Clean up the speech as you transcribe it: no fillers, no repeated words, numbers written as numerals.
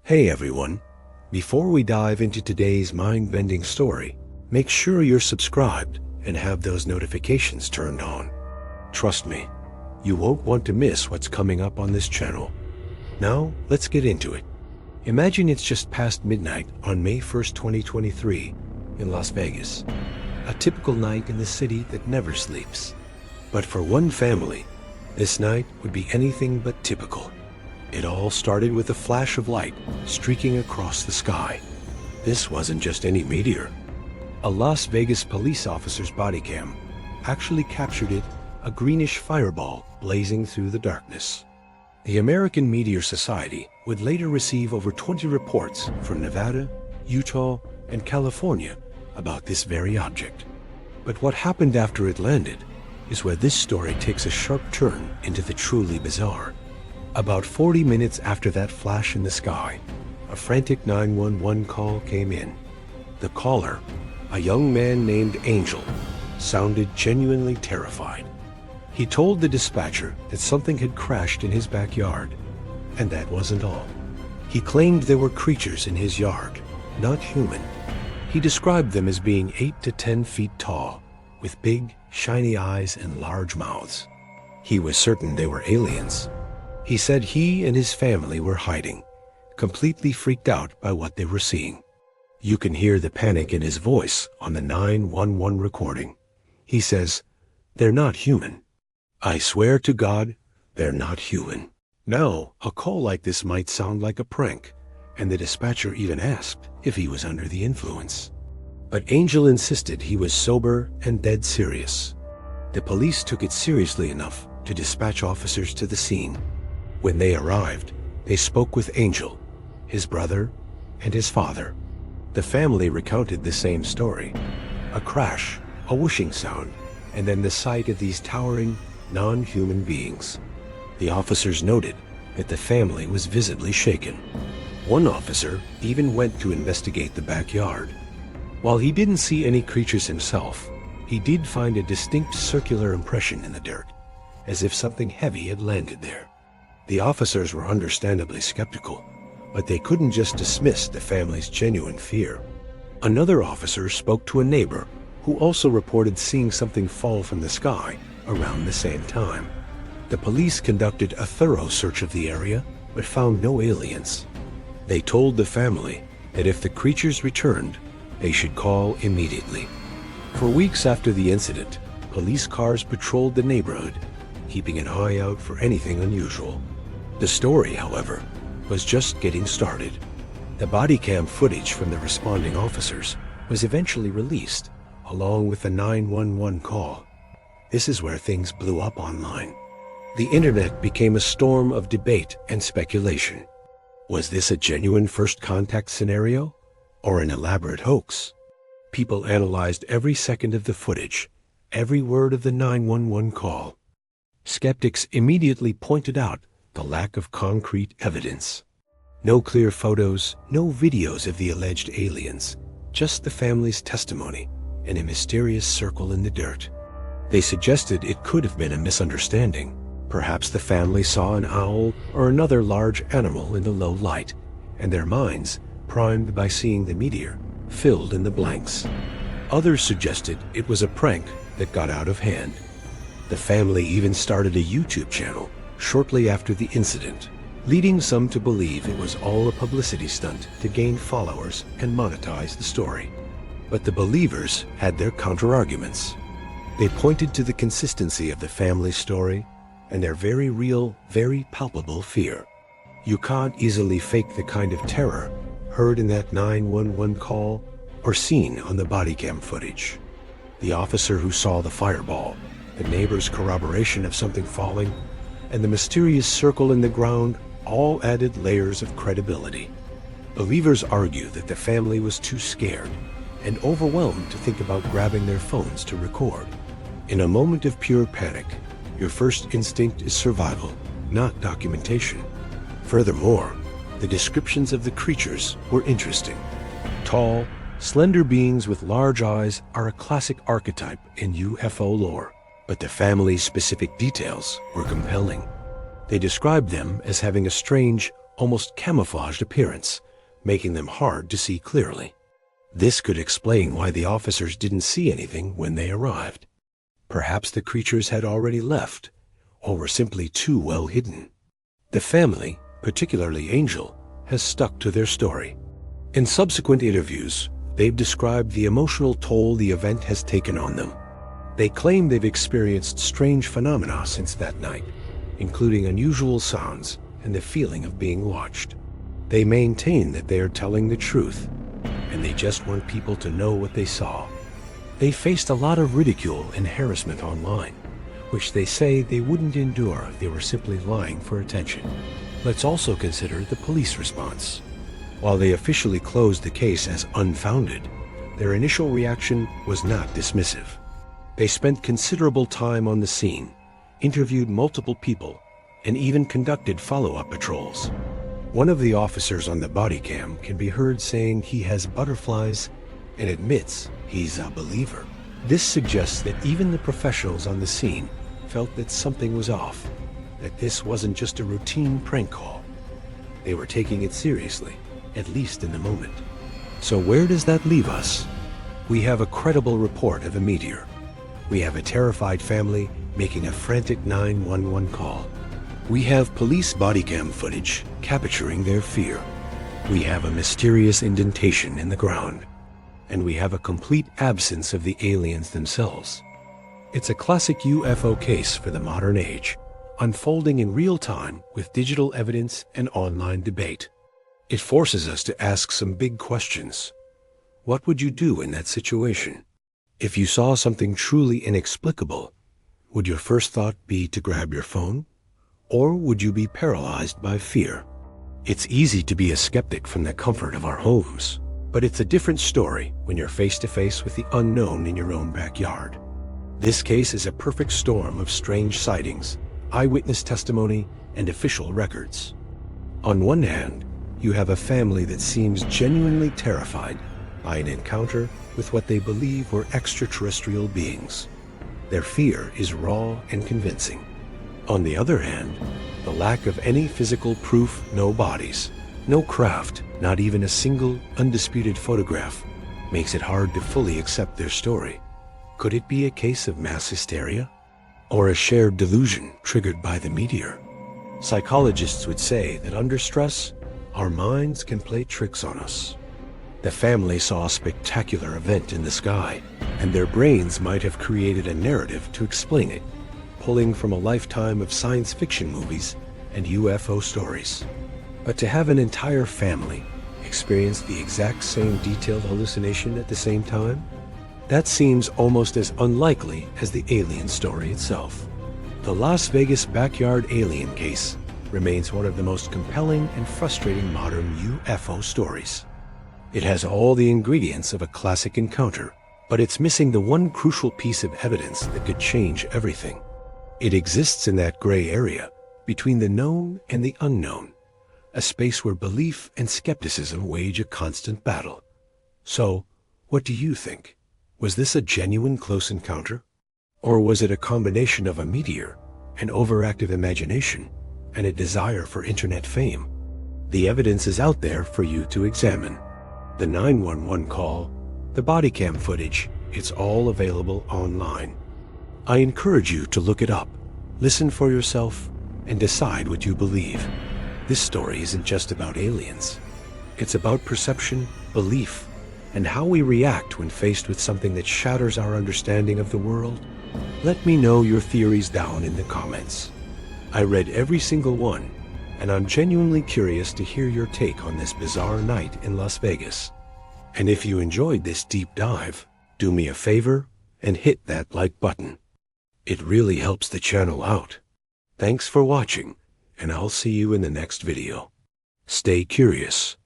Hey everyone, before we dive into today's mind-bending story, make sure you're subscribed and have those notifications turned on. Trust me, you won't want to miss what's coming up on this channel. Now, let's get into it. Imagine it's just past midnight on May 1st, 2023 in Las Vegas. A typical night in the city that never sleeps. But for one family, this night would be anything but typical. It all started with a flash of light streaking across the sky. This wasn't just any meteor. A Las Vegas police officer's body cam actually captured it, a greenish fireball blazing through the darkness. The American Meteor Society would later receive over 20 reports from Nevada, Utah, and California about this very object. But what happened after it landed is where this story takes a sharp turn into the truly bizarre. About 40 minutes after that flash in the sky, a frantic 911 call came in. The caller, a young man named Angel, sounded genuinely terrified. He told the dispatcher that something had crashed in his backyard, and that wasn't all. He claimed there were creatures in his yard, not human. He described them as being 8 to 10 feet tall, with big, shiny eyes and large mouths. He was certain they were aliens. He said he and his family were hiding, completely freaked out by what they were seeing. You can hear the panic in his voice on the 911 recording. He says, "They're not human. I swear to God, they're not human." Now, a call like this might sound like a prank, and the dispatcher even asked if he was under the influence. But Angel insisted he was sober and dead serious. The police took it seriously enough to dispatch officers to the scene. When they arrived, they spoke with Angel, his brother, and his father. The family recounted the same story. A crash, a whooshing sound, and then the sight of these towering, non-human beings. The officers noted that the family was visibly shaken. One officer even went to investigate the backyard. While he didn't see any creatures himself, he did find a distinct circular impression in the dirt, as if something heavy had landed there. The officers were understandably skeptical, but they couldn't just dismiss the family's genuine fear. Another officer spoke to a neighbor who also reported seeing something fall from the sky around the same time. The police conducted a thorough search of the area, but found no aliens. They told the family that if the creatures returned, they should call immediately. For weeks after the incident, police cars patrolled the neighborhood, keeping an eye out for anything unusual. The story, however, was just getting started. The body cam footage from the responding officers was eventually released, along with the 911 call. This is where things blew up online. The internet became a storm of debate and speculation. Was this a genuine first contact scenario, or an elaborate hoax? People analyzed every second of the footage, every word of the 911 call. Skeptics immediately pointed out the lack of concrete evidence. No clear photos, no videos of the alleged aliens, just the family's testimony and a mysterious circle in the dirt. They suggested it could have been a misunderstanding. Perhaps the family saw an owl or another large animal in the low light, and their minds, primed by seeing the meteor, filled in the blanks. Others suggested it was a prank that got out of hand. The family even started a YouTube channel shortly after the incident, leading some to believe it was all a publicity stunt to gain followers and monetize the story. But the believers had their counter-arguments. They pointed to the consistency of the family's story and their very real, very palpable fear. You can't easily fake the kind of terror heard in that 911 call or seen on the body cam footage. The officer who saw the fireball, the neighbor's corroboration of something falling, and the mysterious circle in the ground all added layers of credibility. Believers argue that the family was too scared and overwhelmed to think about grabbing their phones to record. In a moment of pure panic, your first instinct is survival, not documentation. Furthermore, the descriptions of the creatures were interesting. Tall, slender beings with large eyes are a classic archetype in UFO lore, but the family's specific details were compelling. They described them as having a strange, almost camouflaged appearance, making them hard to see clearly. This could explain why the officers didn't see anything when they arrived. Perhaps the creatures had already left, or were simply too well hidden. The family, particularly Angel, has stuck to their story. In subsequent interviews, they've described the emotional toll the event has taken on them. They claim they've experienced strange phenomena since that night, including unusual sounds and the feeling of being watched. They maintain that they are telling the truth, and they just want people to know what they saw. They faced a lot of ridicule and harassment online, which they say they wouldn't endure if they were simply lying for attention. Let's also consider the police response. While they officially closed the case as unfounded, their initial reaction was not dismissive. They spent considerable time on the scene, interviewed multiple people, and even conducted follow-up patrols. One of the officers on the body cam can be heard saying he has butterflies and admits he's a believer. This suggests that even the professionals on the scene felt that something was off, that this wasn't just a routine prank call. They were taking it seriously, at least in the moment. So where does that leave us? We have a credible report of a meteor. We have a terrified family making a frantic 911 call. We have police body cam footage capturing their fear. We have a mysterious indentation in the ground. And we have a complete absence of the aliens themselves. It's a classic UFO case for the modern age, unfolding in real time with digital evidence and online debate. It forces us to ask some big questions. What would you do in that situation? If you saw something truly inexplicable, would your first thought be to grab your phone? Or would you be paralyzed by fear? It's easy to be a skeptic from the comfort of our homes, but it's a different story when you're face to face with the unknown in your own backyard. This case is a perfect storm of strange sightings, eyewitness testimony, and official records. On one hand, you have a family that seems genuinely terrified by an encounter with what they believe were extraterrestrial beings. Their fear is raw and convincing. On the other hand, the lack of any physical proof, no bodies, no craft, not even a single undisputed photograph, makes it hard to fully accept their story. Could it be a case of mass hysteria? Or a shared delusion triggered by the meteor? Psychologists would say that under stress, our minds can play tricks on us. The family saw a spectacular event in the sky, and their brains might have created a narrative to explain it, pulling from a lifetime of science fiction movies and UFO stories. But to have an entire family experience the exact same detailed hallucination at the same time? That seems almost as unlikely as the alien story itself. The Las Vegas backyard alien case remains one of the most compelling and frustrating modern UFO stories. It has all the ingredients of a classic encounter, but it's missing the one crucial piece of evidence that could change everything. It exists in that gray area between the known and the unknown, a space where belief and skepticism wage a constant battle. So, what do you think? Was this a genuine close encounter? Or was it a combination of a meteor, an overactive imagination, and a desire for internet fame? The evidence is out there for you to examine. The 911 call, the body cam footage, it's all available online. I encourage you to look it up, listen for yourself, and decide what you believe. This story isn't just about aliens. It's about perception, belief, and how we react when faced with something that shatters our understanding of the world. Let me know your theories down in the comments. I read every single one, and I'm genuinely curious to hear your take on this bizarre night in Las Vegas. And if you enjoyed this deep dive, do me a favor and hit that like button. It really helps the channel out. Thanks for watching, and I'll see you in the next video. Stay curious.